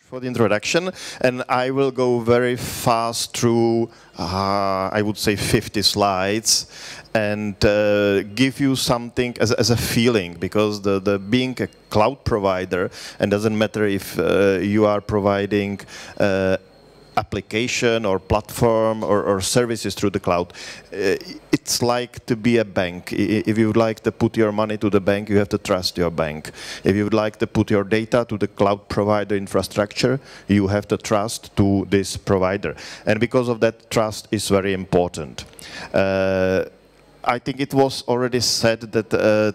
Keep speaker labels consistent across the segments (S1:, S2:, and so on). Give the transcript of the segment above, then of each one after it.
S1: for the introduction, and I will go very fast through, I would say, 50 slides, and give you something as a feeling, because being a cloud provider, and doesn't matter if you are providing application or platform or services through the cloud. It's like to be a bank. If you would like to put your money to the bank, you have to trust your bank. If you would like to put your data to the cloud provider infrastructure, you have to trust to this provider. And because of that, trust is very important. I think it was already said that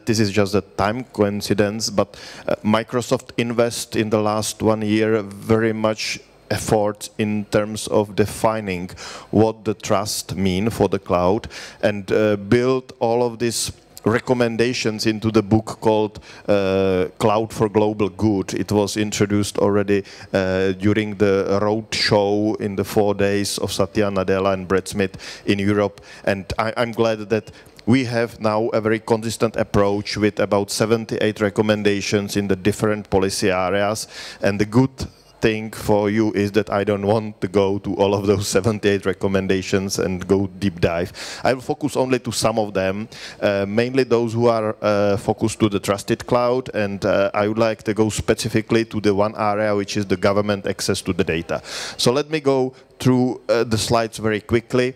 S1: this is just a time coincidence, but Microsoft invest in the last 1 year very much effort in terms of defining what the trust mean for the cloud, and build all of these recommendations into the book called Cloud for Global Good. It was introduced already during the road show in the 4 days of Satya Nadella and Brad Smith in Europe, and I'm glad that we have now a very consistent approach with about 78 recommendations in the different policy areas. And the good thing for you is that I don't want to go to all of those 78 recommendations and go deep dive. I will focus only to some of them, mainly those who are focused to the trusted cloud, and I would like to go specifically to the one area, which is the government access to the data. So let me go through the slides very quickly.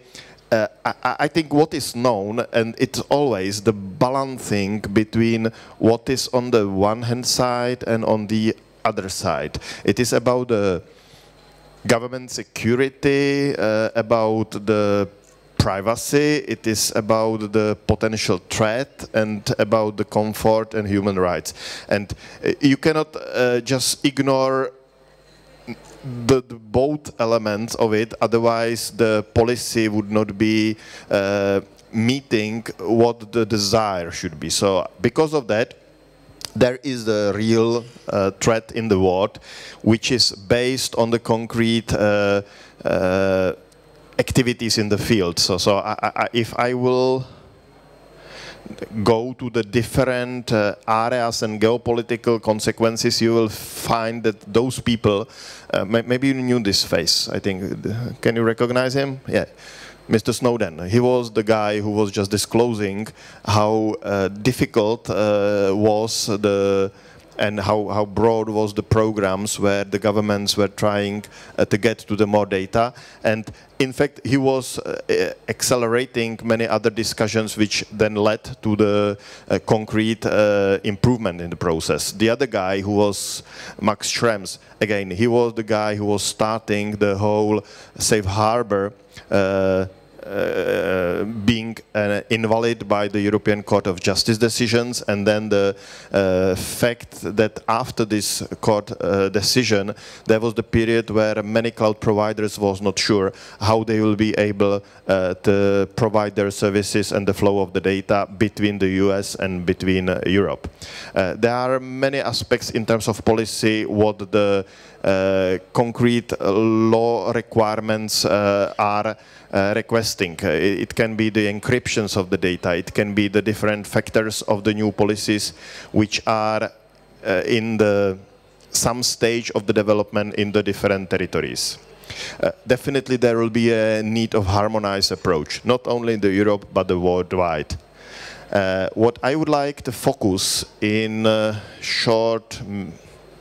S1: I think what is known, and it's always the balancing between what is on the one hand side and on the other side. It is about the government security, about the privacy, it is about the potential threat, and about the comfort and human rights. And you cannot just ignore the both elements of it, otherwise the policy would not be meeting what the desire should be. So because of that, there is the real threat in the world, which is based on the concrete activities in the field. So if I will go to the different areas and geopolitical consequences, you will find that those people, maybe you knew this face, I think. Can you recognize him? Yeah. Mr. Snowden. He was the guy who was just disclosing how difficult was and how broad was the programs where the governments were trying to get to the more data. And in fact, he was accelerating many other discussions which then led to the concrete improvement in the process. The other guy, who was Max Schrems, again, he was the guy who was starting the whole safe harbor being invalid by the European Court of Justice decisions, and then the fact that after this court decision, there was the period where many cloud providers was not sure how they will be able to provide their services and the flow of the data between the US and between Europe. There are many aspects in terms of policy what the concrete law requirements are requesting. It can be the encryptions of the data, it can be the different factors of the new policies which are in some stage of the development in the different territories. Definitely there will be a need of harmonized approach, not only in the Europe but the worldwide. What I would like to focus in a short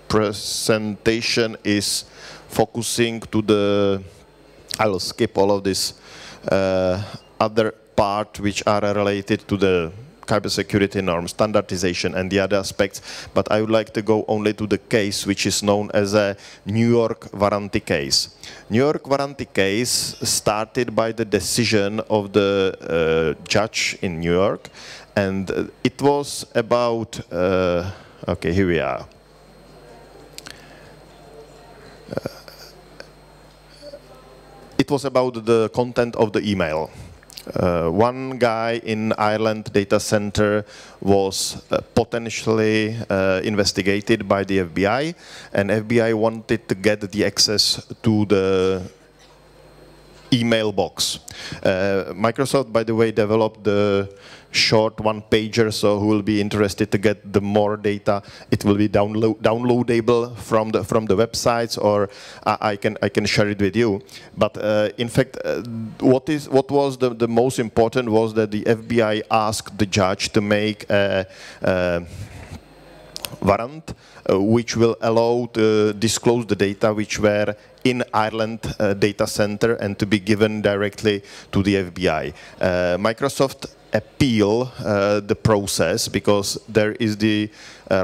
S1: presentation is focusing to the, I will skip all of this other part which are related to the cybersecurity norms, standardization and the other aspects, but I would like to go only to the case which is known as a New York warranty case. New York warranty case started by the decision of the judge in New York, and it was about, okay, here we are. It was about the content of the email. One guy in Ireland data center was potentially investigated by the FBI, and FBI wanted to get the access to the email box. Microsoft, by the way, developed the short one-pager, so who will be interested to get the more data, it will be downloadable from the websites, or I can share it with you. But in fact, what was the most important was that the FBI asked the judge to make a warrant which will allow to disclose the data which were in Ireland data center and to be given directly to the FBI. Microsoft appeal the process because there is the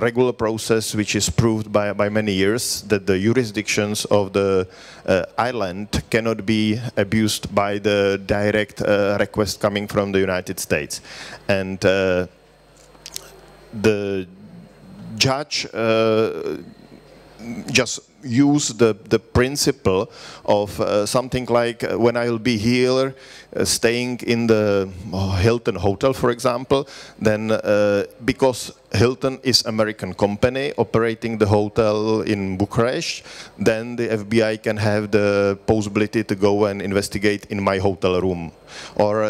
S1: regular process which is proved by many years that the jurisdictions of the Ireland cannot be abused by the direct request coming from the United States. And the judge just use the principle of something like when I will be here staying in the Hilton hotel, for example, then because Hilton is American company operating the hotel in Bucharest, then the FBI can have the possibility to go and investigate in my hotel room. Or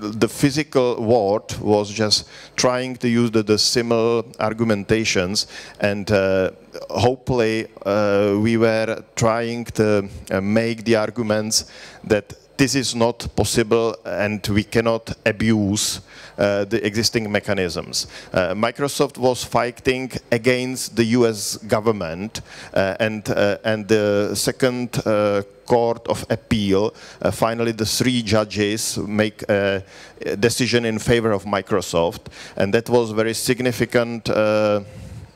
S1: the physical ward was just trying to use the similar argumentations, and hopefully we were trying to make the arguments that this is not possible and we cannot abuse the existing mechanisms. Microsoft was fighting against the US government and the second Court of Appeal, finally the 3 judges make a decision in favor of Microsoft, and that was very significant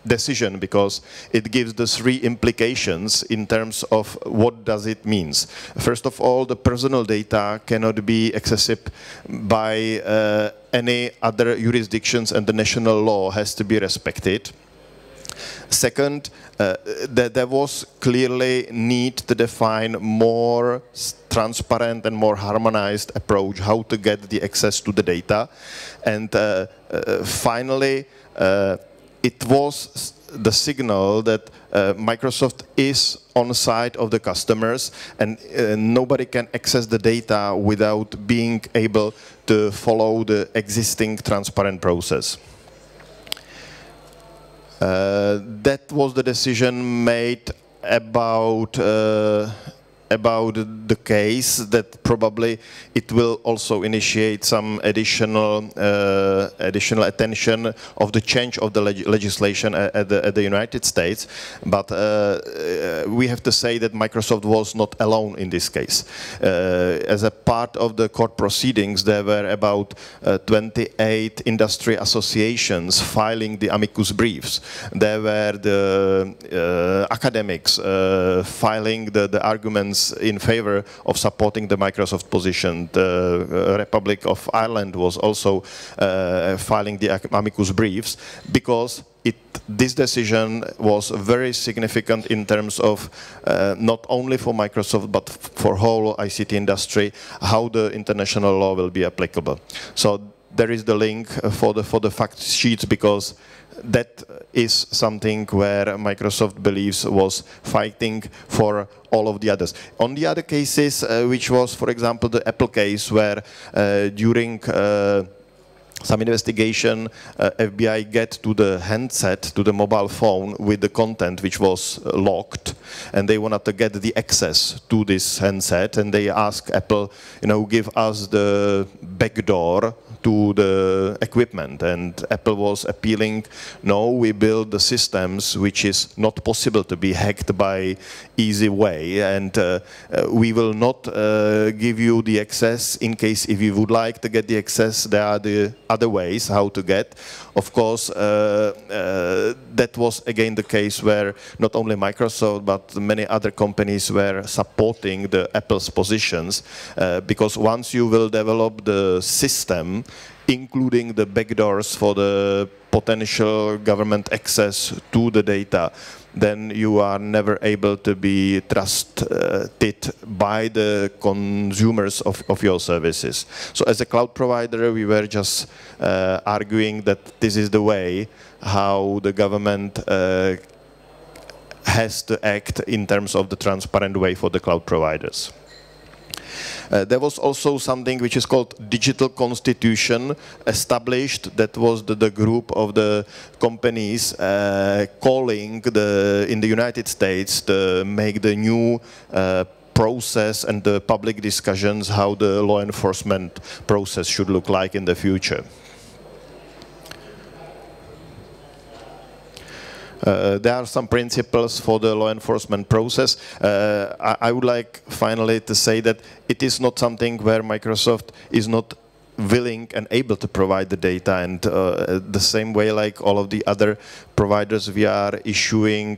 S1: decision because it gives the 3 implications in terms of what does it means. First of all, the personal data cannot be accessible by any other jurisdictions, and the national law has to be respected. Second, that there was clearly need to define more transparent and more harmonized approach how to get the access to the data. And finally, it was the signal that Microsoft is on the side of the customers, and nobody can access the data without being able to follow the existing transparent process. That was the decision made about the case that probably it will also initiate some additional attention of the change of the legislation at the United States. But we have to say that Microsoft was not alone in this case. As a part of the court proceedings, there were about 28 industry associations filing the amicus briefs. There were the academics filing the arguments in favor of supporting the Microsoft position. The Republic of Ireland was also filing the amicus briefs because this decision was very significant in terms of not only for Microsoft but for whole ICT industry, how the international law will be applicable. So there is the link for the fact sheets, because that is something where Microsoft believes was fighting for all of the others. On the other cases, which was, for example, the Apple case, where during some investigation, FBI get to the handset, to the mobile phone with the content which was locked, and they wanted to get the access to this handset, and they asked Apple, give us the backdoor to the equipment, and Apple was appealing, no, we build the systems which is not possible to be hacked by easy way, and we will not give you the access in case if you would like to get the access, there are the other ways how to get. Of course, that was again the case where not only Microsoft but many other companies were supporting the Apple's positions, because once you will develop the system, including the backdoors for the potential government access to the data, then you are never able to be trusted by the consumers of your services. So as a cloud provider, we were just arguing that this is the way how the government has to act in terms of the transparent way for the cloud providers. There was also something which is called digital constitution established. That was the group of the companies calling in the United States to make the new process and the public discussions how the law enforcement process should look like in the future. There are some principles for the law enforcement process. I would like finally to say that it is not something where Microsoft is not willing and able to provide the data, and the same way like all of the other providers, we are issuing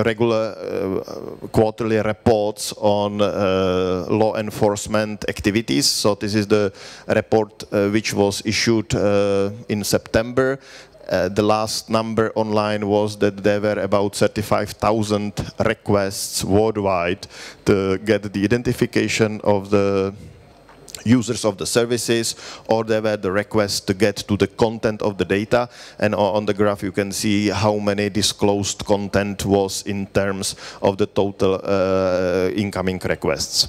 S1: regular quarterly reports on law enforcement activities. So this is the report which was issued in September. The last number online was that there were about 35,000 requests worldwide to get the identification of the users of the services, or there were the requests to get to the content of the data. And on the graph you can see how many disclosed content was in terms of the total incoming requests.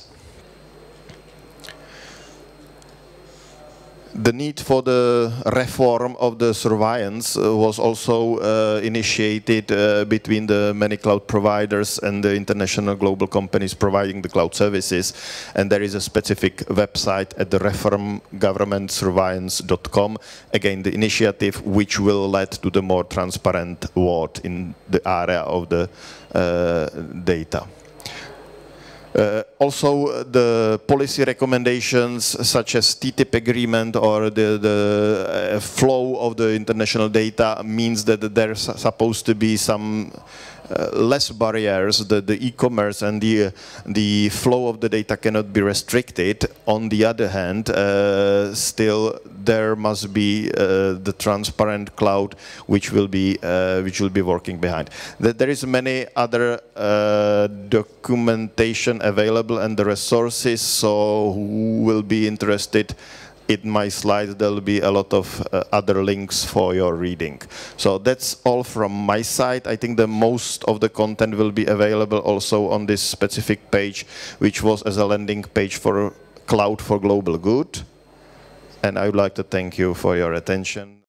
S1: The need for the reform of the surveillance was also initiated between the many cloud providers and the international global companies providing the cloud services. And there is a specific website at the reformgovernmentsurveillance.com. Again, the initiative which will lead to the more transparent world in the area of the data. Also, the policy recommendations such as TTIP agreement or the flow of the international data means that there's supposed to be some less barriers. The e-commerce and the flow of the data cannot be restricted. On the other hand, still there must be the transparent cloud which will be working behind. There is many other documentation available and the resources. So who will be interested? In my slides, there will be a lot of other links for your reading. So that's all from my side. I think the most of the content will be available also on this specific page, which was as a landing page for Cloud for Global Good. And I would like to thank you for your attention.